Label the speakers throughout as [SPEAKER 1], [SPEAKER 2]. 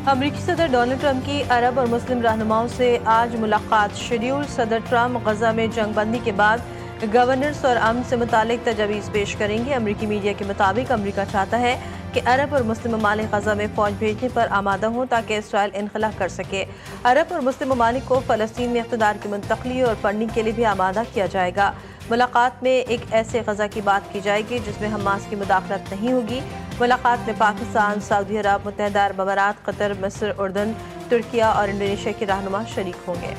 [SPEAKER 1] امریکی صدر Donald Trump کی عرب اور مسلم رہنماؤں سے آج ملاقات شیڈول۔ صدر ٹرمپ غزہ میں جنگ بندی کے بعد گورنرز اور امن سے متعلق تجاویز پیش کریں گے۔ امریکی میڈیا کے مطابق امریکہ چاہتا ہے کہ عرب اور مسلم ممالک غزہ میں فوج بھیجنے پر آمادہ ہوں تاکہ اسرائیل انخلا کر سکے۔ عرب اور مسلم ممالک کو فلسطین میں اقتدار کی منتقلی اور فنڈنگ کے لیے بھی آمادہ کیا جائے گا۔ ملاقات میں ایک ایسے غزہ کی بات کی جائے گی جس میں حماس کی مداخلت نہیں ہوگی۔ ملاقات میں پاکستان، سعودی عرب، متحدہ عرب امارات، قطر، مصر، اردن، ترکیہ اور انڈونیشیا کے رہنما شریک ہوں گے۔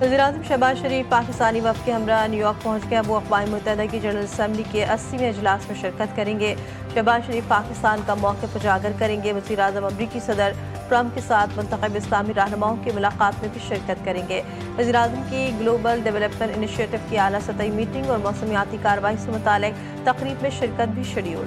[SPEAKER 1] وزیراعظم شہباز شریف پاکستانی وفد کے ہمراہ نیو یارک پہنچ گئے۔ وہ اقوام متحدہ کی جنرل اسمبلی کے 80ویں اجلاس میں شرکت کریں گے۔ شہباز شریف پاکستان کا موقف اجاگر کریں گے۔ وزیراعظم امریکی صدر ٹرمپ کے ساتھ منتخب اسلامی رہنماؤں کی ملاقات میں بھی شرکت کریں گے۔ وزیراعظم کی گلوبل ڈیولپمنٹ انیشیٹو کی اعلیٰ سطحی میٹنگ اور موسمیاتی کارروائی سے متعلق تقریب میں شرکت بھی شیڈول۔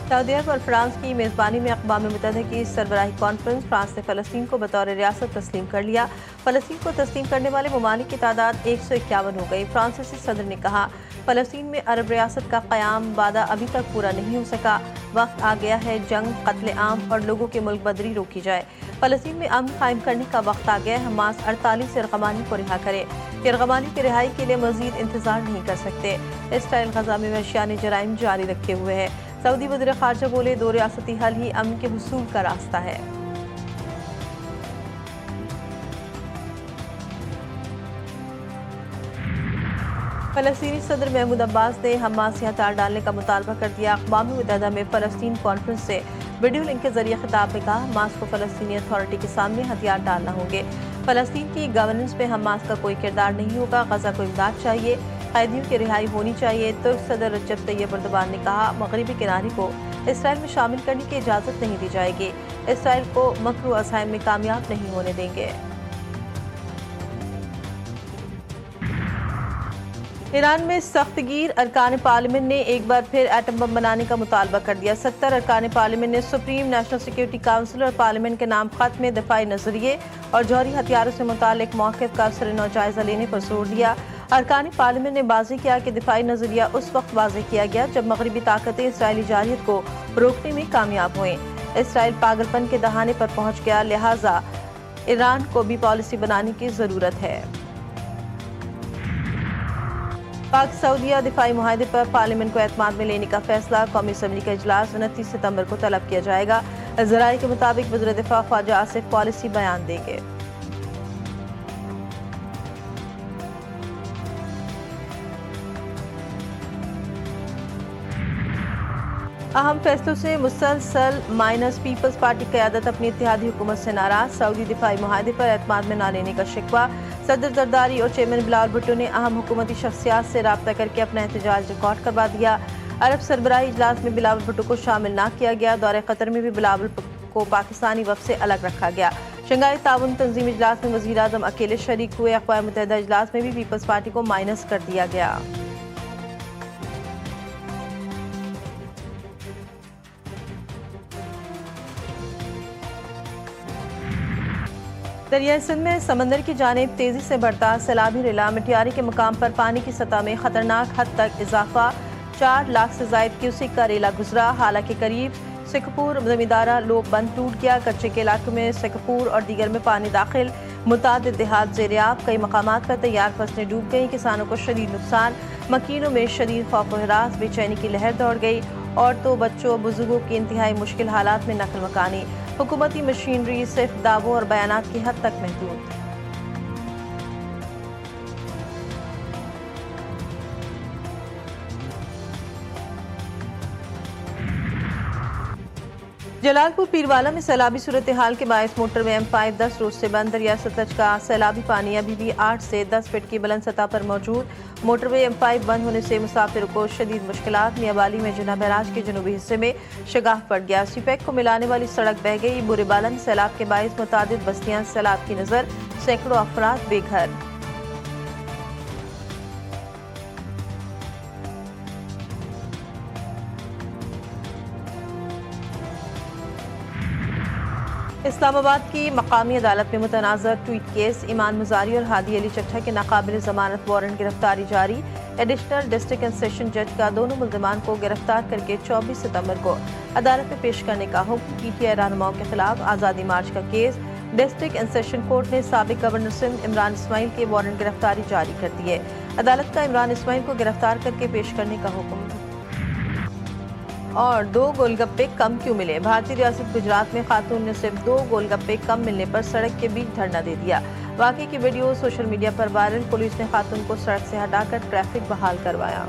[SPEAKER 1] سعودی عرب اور فرانس کی میزبانی میں اقوام متحدہ کی سربراہی کانفرنس۔ فرانس نے فلسطین کو بطور ریاست تسلیم کر لیا۔ فلسطین کو تسلیم کرنے والے ممالک کی تعداد 151 ہو گئی۔ فرانسیسی صدر نے کہا، فلسطین میں عرب ریاست کا قیام وعدہ ابھی تک پورا نہیں ہو سکا۔ وقت آ گیا ہے جنگ، قتل عام اور لوگوں کی ملک بدری روکی جائے۔ فلسطین میں امن قائم کرنے کا وقت آ گیا ہے۔ حماس 48 یرغمالی کو رہا کرے۔ یرغمالی کی رہائی کے لیے مزید انتظار نہیں کر سکتے۔ اسرائیل غزہ میں وحشیانہ جرائم جاری رکھے ہوئے ہے۔ سعودی وزیر خارجہ بولے، دو ریاستی حل ہی امن کے حصول کا راستہ ہے۔ فلسطینی صدر محمود عباس نے حماس سے ہتھیار ڈالنے کا مطالبہ کر دیا۔ اقوام متحدہ میں فلسطین کانفرنس سے ویڈیو لنک کے ذریعے خطاب میں کہا، حماس کو فلسطینی اتھارٹی کے سامنے ہتھیار ڈالنا ہوں گے۔ فلسطین کی گورننس میں حماس کا کوئی کردار نہیں ہوگا۔ غزہ کو امداد چاہیے، قیدیوں کی رہائی ہونی چاہیے۔ ترک صدر رجب طیب اردوان نے کہا، مغربی کنارے کو اسرائیل میں شامل کرنے کی اجازت نہیں دی جائے گی۔ اسرائیل کو مکر و عزائم میں کامیاب نہیں ہونے دیں گے۔ ایران میں سخت گیر، ارکان پارلیمنٹ نے ایک بار پھر ایٹم بم بنانے کا مطالبہ کر دیا۔ 70 ارکان پارلیمنٹ نے سپریم نیشنل سیکورٹی کونسل اور پارلیمنٹ کے نام خط میں دفاعی نظریے اور جوہری ہتھیاروں سے متعلق موقف کا سر نو جائزہ لینے پر زور دیا۔ ارکان پارلیمنٹ نے واضح کیا کہ دفاعی نظریہ اس وقت واضح کیا گیا جب مغربی طاقتیں اسرائیلی جارحیت کو روکنے میں کامیاب ہوئیں۔ اسرائیل پاگل پن کے دہانے پر پہنچ گیا، لہٰذا ایران کو بھی پالیسی بنانے کی ضرورت ہے۔ پاک سعودیہ دفاعی معاہدے پر پارلیمنٹ کو اعتماد میں لینے کا فیصلہ۔ قومی اسمبلی کا اجلاس 29 ستمبر کو طلب کیا جائے گا۔ ذرائع کے مطابق وزیر دفاع خواجہ آصف پالیسی بیان دیں گے۔ اہم فیصلوں سے مسلسل مائنس پیپلز پارٹی قیادت اپنی اتحادی حکومت سے ناراض۔ سعودی دفاعی معاہدے پر اعتماد میں نہ لینے کا شکوہ۔ صدر زرداری اور چیئرمین بلاول بھٹو نے اہم حکومتی شخصیات سے رابطہ کر کے اپنا احتجاج ریکارڈ کروا دیا۔ عرب سربراہی اجلاس میں بلاول بھٹو کو شامل نہ کیا گیا۔ دورہ قطر میں بھی بلاول کو پاکستانی وفد سے الگ رکھا گیا۔ شنگھائی تعاون تنظیم اجلاس میں وزیر اعظم اکیلے شریک ہوئے۔ اقوام متحدہ اجلاس میں بھی پیپلز پارٹی کو مائنس کر دیا گیا۔ دریائے سندھ میں سمندر کی جانب تیزی سے بڑھتا سیلابی ریلا۔ مٹیاری کے مقام پر پانی کی سطح میں خطرناک حد تک اضافہ۔ 4 لاکھ سے زائد کیوسک کا ریلا گزرا۔ حالانکہ قریب سکھپور زمیندارہ لوب بند ٹوٹ گیا۔ کچے کے علاقوں میں سکھپور اور دیگر میں پانی داخل، متعدد دیہات زیریاب۔ کئی مقامات پر تیار فصلیں ڈوب گئیں۔ کسانوں کو شدید نقصان۔ مکینوں میں شدید خوف و ہراس، بے چینی کی لہر دوڑ گئی۔ عورتوں، بچوں اور بزرگوں کی انتہائی مشکل حالات میں نقل مکانی۔ حکومتی مشینری صرف دعووں اور بیانات کی حد تک محدود۔ جلال پور پیروالا میں سیلابی صورتحال کے باعث موٹر وے M5 10 روز سے بند۔ دریا ستلج کا سیلابی پانی ابھی بھی 8 سے 10 فٹ کی بلند سطح پر موجود۔ موٹر وے M5 بند ہونے سے مسافروں کو شدید مشکلات۔ میاں بالی میں جناح بیراج کے جنوبی حصے میں شگاف پڑ گیا۔ سی پیک کو ملانے والی سڑک بہہ گئی۔ بورے بالا میں سیلاب کے باعث متعدد بستیاں سیلاب کی نظر، سینکڑوں افراد بے گھر۔ اسلام آباد کی مقامی عدالت میں متنازع ٹویٹ کیس ایمان مزاری اور ہادی علی چچا کے ناقابل ضمانت وارنٹ گرفتاری جاری ایڈیشنل ڈسٹرکٹ اینڈ سیشن جج کا دونوں ملزمان کو گرفتار کر کے 24 ستمبر کو عدالت میں پیش کرنے کا حکم پی ٹی آئی رہنماؤں کے خلاف آزادی مارچ کا case district and session court نے سابق گورنر سندھ عمران اسماعیل کے وارنٹ گرفتاری جاری کر دی ہے عدالت کا عمران اسماعیل کو گرفتار کر کے پیش کرنے کا حکم اور 2 گول گپے کم کیوں ملے بھارتی ریاست گجرات میں خاتون نے صرف 2 گول گپے کم ملنے پر سڑک کے بیچ دھرنا دے دیا واقعے کی ویڈیو سوشل میڈیا پر وائرل پولیس نے خاتون کو سڑک سے ہٹا کر ٹریفک بحال کروایا